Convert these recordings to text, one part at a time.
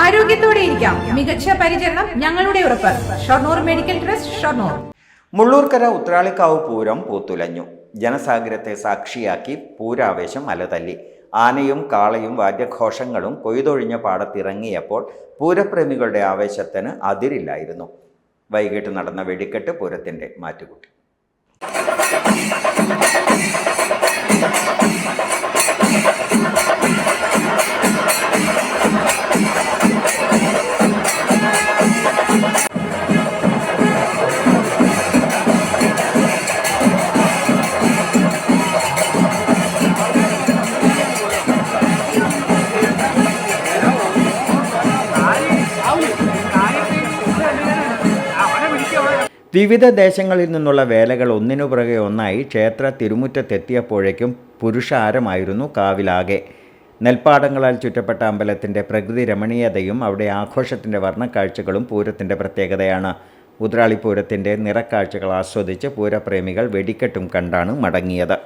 ആരോഗ്യത്തോടെ ഇരിക്കാം. മികച്ച പരിചരണം ഞങ്ങളുടെ ഉറപ്പ്. Shoranur medical trust, Shoranur. മുള്ളൂർക്കര ഉത്രാളിക്കാവ് പൂരം പൂത്തുലഞ്ഞു. ജനസാഗരത്തെ സാക്ഷിയാക്കി പൂരാവേശം അലതല്ലി. ആനയും കാളയും വാദ്യഘോഷങ്ങളും കൊയ്തൊഴിഞ്ഞ പാടത്തിറങ്ങിയപ്പോൾ പൂരപ്രേമികളുടെ ആവേശത്തിന് അതിരില്ലായിരുന്നു. വൈകിട്ട് നടന്ന വെടിക്കെട്ട് പൂരത്തിന്റെ മാറ്റുകൂട്ടി. വിവിധ ദേശങ്ങളിൽ നിന്നുള്ള വേലകൾ ഒന്നിനു പുറകെ ഒന്നായി ക്ഷേത്ര തിരുമുറ്റത്തെത്തിയപ്പോഴേക്കും പുരുഷാരമായിരുന്നു കാവിലാകെ. നെൽപ്പാടങ്ങളാൽ ചുറ്റപ്പെട്ട അമ്പലത്തിൻ്റെ പ്രകൃതി രമണീയതയും അവിടെ ആഘോഷത്തിൻ്റെ വർണ്ണക്കാഴ്ചകളും പൂരത്തിൻ്റെ പ്രത്യേകതയാണ്. ഉത്രാളിപ്പൂരത്തിൻ്റെ നിറക്കാഴ്ചകൾ ആസ്വദിച്ച് പൂരപ്രേമികൾ വെടിക്കെട്ടും കണ്ടാണ് മടങ്ങിയത്.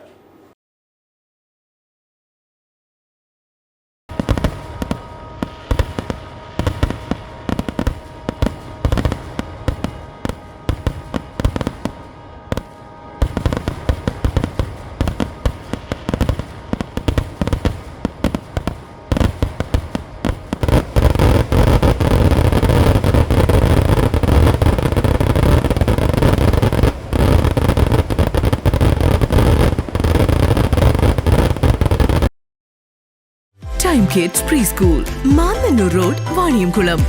Time Kids Preschool, Mannannur Road, Vaniyamkulam.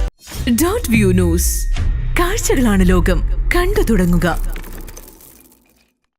Dot View News. കാഴ്ചകളാണ് ലോകം, കണ്ടു തുടങ്ങുക.